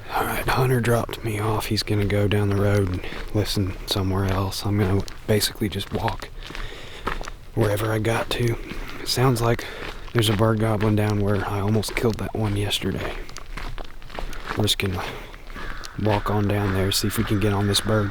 Alright, Hunter dropped me off. He's gonna go down the road and listen somewhere else. I'm gonna basically just walk wherever I got to. It sounds like there's a bird goblin down where I almost killed that one yesterday. We're just gonna walk on down there, see if we can get on this bird.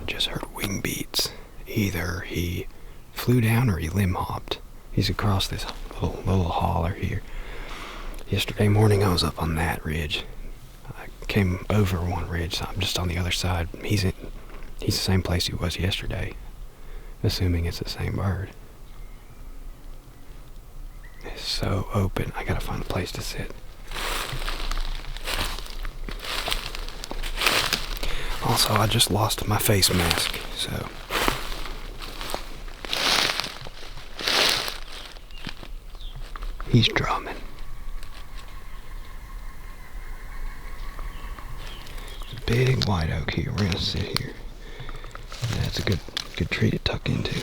Just heard wing beats. Either he flew down or he limb hopped. He's across this little holler here. Yesterday morning I was up on that ridge. I came over one ridge, so I'm just on the other side. He's the same place he was yesterday, assuming it's the same bird. It's so open. I gotta find a place to sit. Also, I just lost my face mask, so he's drumming. It's a big white oak here. We're gonna sit here. That's a good tree to tuck into.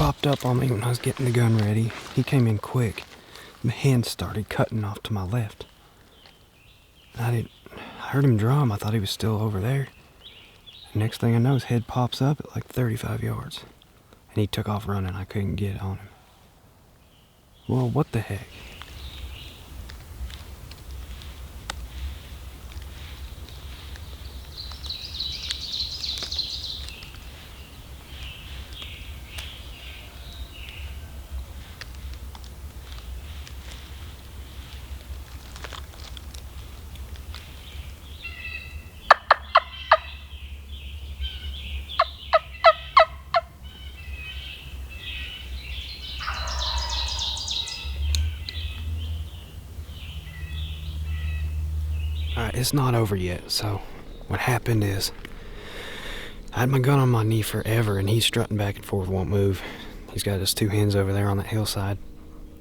popped up on me when I was getting the gun ready. He came in quick. My hand started cutting off to my left. I heard him drum. I thought he was still over there. Next thing I know, his head pops up at like 35 yards. And he took off running. I couldn't get on him. Well, what the heck? Alright, it's not over yet. So what happened is I had my gun on my knee forever and he's strutting back and forth, won't move. He's got his two hens over there on that hillside.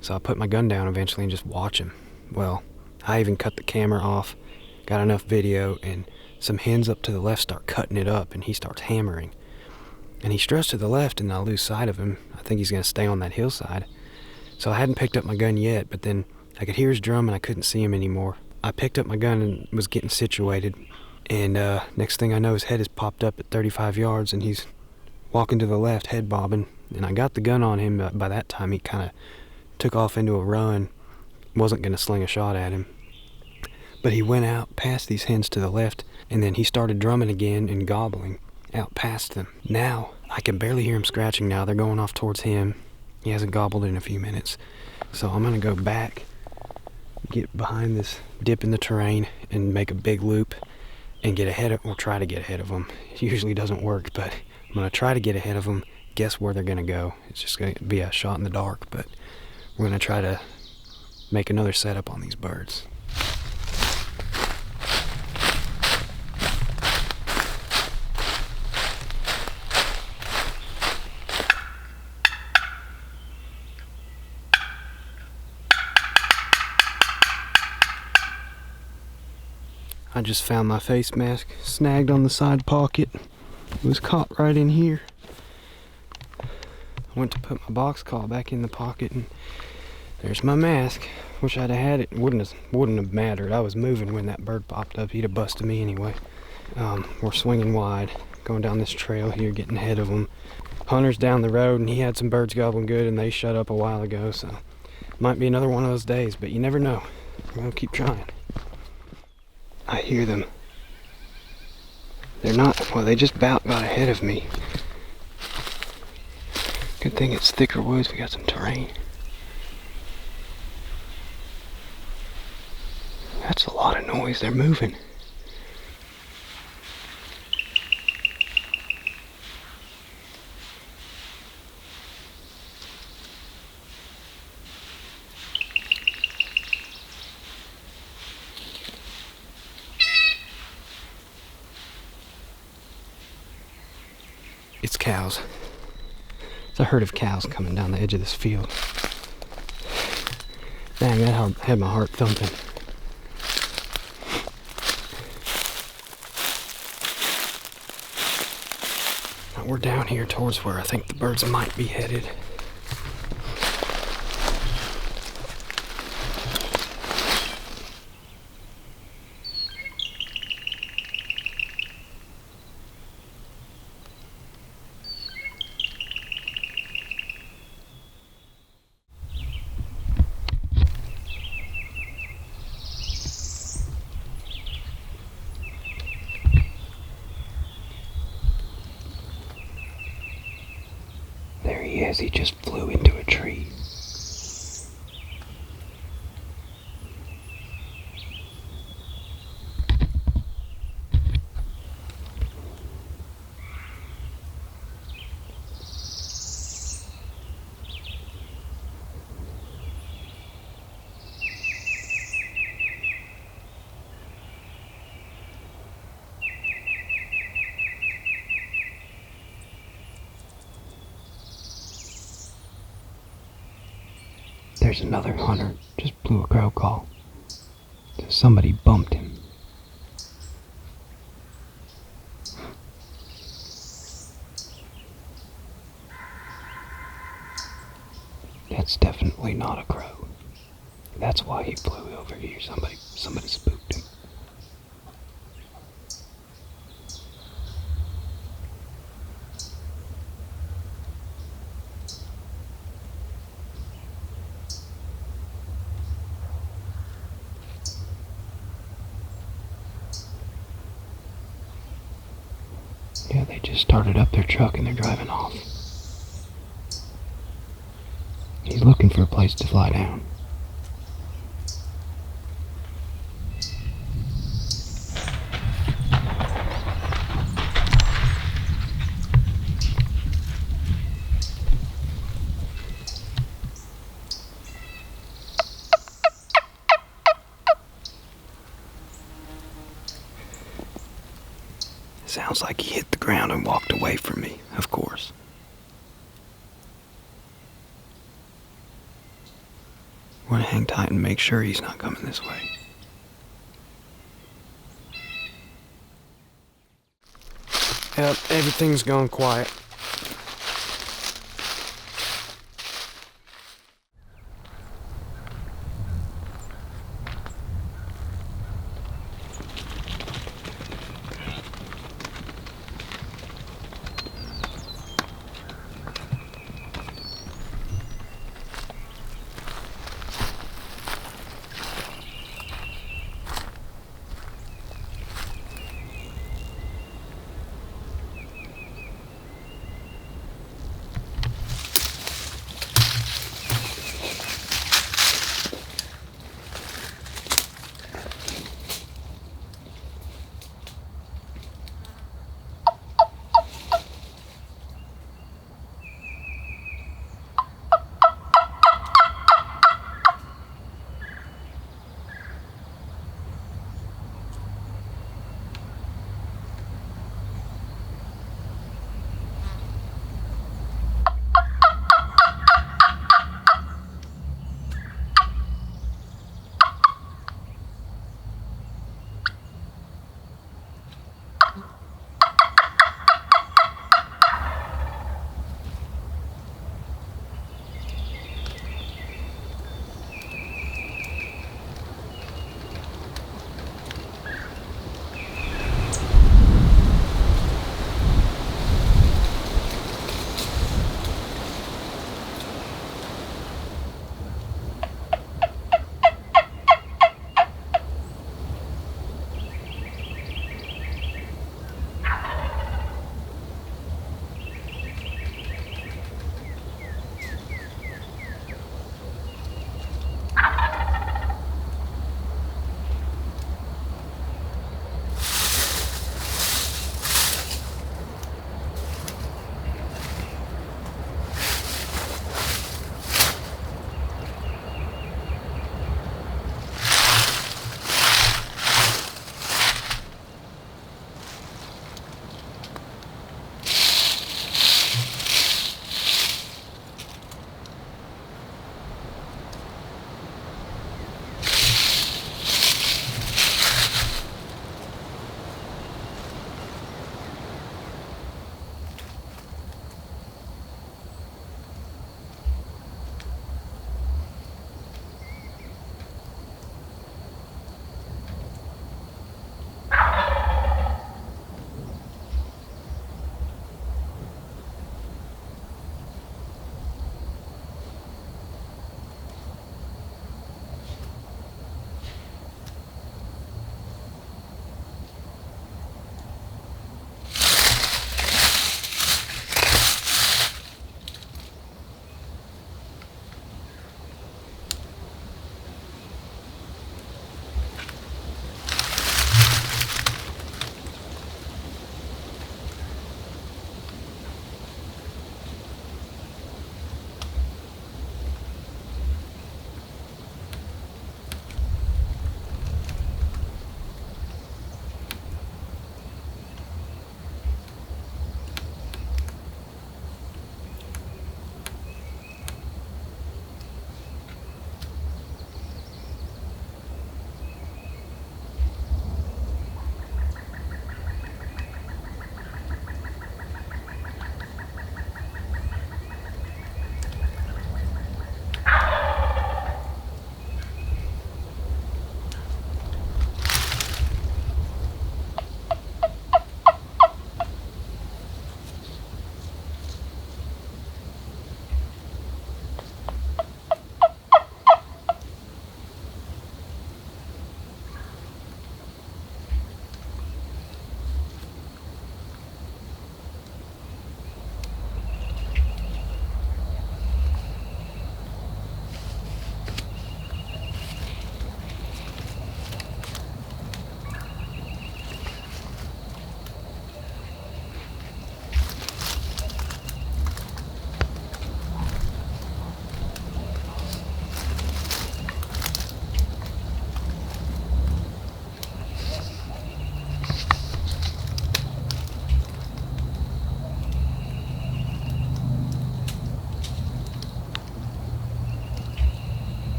So I put my gun down eventually and just watch him. Well, I even cut the camera off, got enough video, and some hens up to the left start cutting it up and he starts hammering. And he struts to the left and I lose sight of him. I think he's going to stay on that hillside. So I hadn't picked up my gun yet, but then I could hear his drum and I couldn't see him anymore. I picked up my gun and was getting situated, and next thing I know, his head has popped up at 35 yards, and he's walking to the left, head bobbing, and I got the gun on him, but by that time he kind of took off into a run. Wasn't going to sling a shot at him. But he went out past these hens to the left, and then he started drumming again and gobbling out past them. Now, I can barely hear him scratching now. They're going off towards him. He hasn't gobbled in a few minutes. So I'm going to go back, get behind this dip in the terrain and make a big loop and get ahead of, or try to get ahead of them. It usually doesn't work, but I'm going to try to get ahead of them, guess where they're going to go. It's just going to be a shot in the dark, but we're going to try to make another setup on these birds. I just found my face mask snagged on the side pocket. It was caught right in here. I went to put my box call back in the pocket and there's my mask. Wish I'd have had it. Wouldn't have mattered. I was moving when that bird popped up. He'd have busted me anyway. We're swinging wide, going down this trail here, getting ahead of them. Hunter's down the road and he had some birds gobbling good and they shut up a while ago, so might be another one of those days, but you never know. We're gonna keep trying. I hear them. They're not, well, they just about got ahead of me. Good thing it's thicker woods, we got some terrain. That's a lot of noise, they're moving. It's cows. It's a herd of cows coming down the edge of this field. Dang, that had my heart thumping. We're down here towards where I think the birds might be headed. There he is, he just flew into a tree. There's another hunter, just blew a crow call. Somebody bumped him. here. Somebody spooked him. Yeah, they just started up their truck and they're driving off. He's looking for a place to fly down. Sounds like he hit the ground and walked away from me, of course. We're gonna hang tight and make sure he's not coming this way. Yep, everything's gone quiet.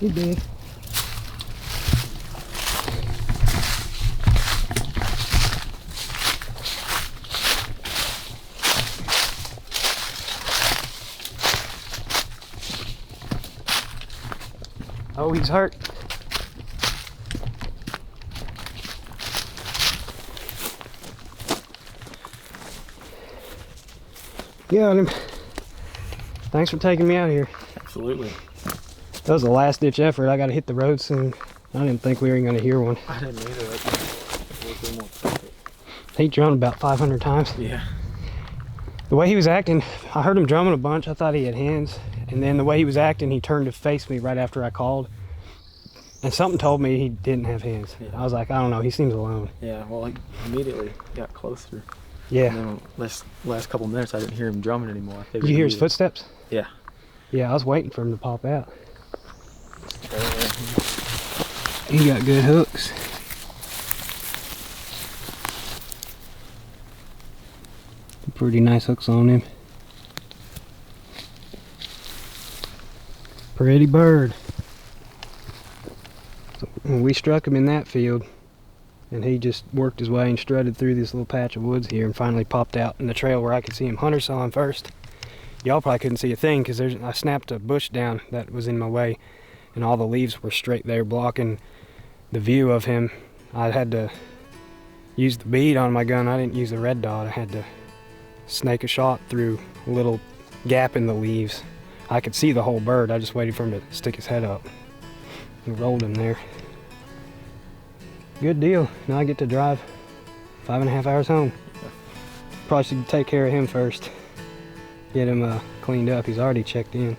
He did. Oh, he's hurt. Got him. Thanks for taking me out here. Absolutely. That was a last-ditch effort. I got to hit the road soon. I didn't think we were going to hear one. I didn't either. He drummed about 500 times. Yeah. The way he was acting, I heard him drumming a bunch. I thought he had hands. And then the way he was acting, he turned to face me right after I called. And something told me he didn't have hands. Yeah. I was like, I don't know. He seems alone. Yeah, well, I immediately got closer. Yeah. And then last couple minutes, I didn't hear him drumming anymore. Did you hear his footsteps? Yeah. Yeah, I was waiting for him to pop out. He got good hooks. Pretty nice hooks on him. Pretty bird. So we struck him in that field, and he just worked his way and strutted through this little patch of woods here and finally popped out in the trail where I could see him. Hunter saw him first. Y'all probably couldn't see a thing because I snapped a bush down that was in my way, and all the leaves were straight there blocking the view of him. I had to use the bead on my gun. I didn't use the red dot. I had to snake a shot through a little gap in the leaves. I could see the whole bird. I just waited for him to stick his head up. We rolled him there. Good deal. Now I get to drive 5.5 hours home. Probably should take care of him first. Get him cleaned up. He's already checked in.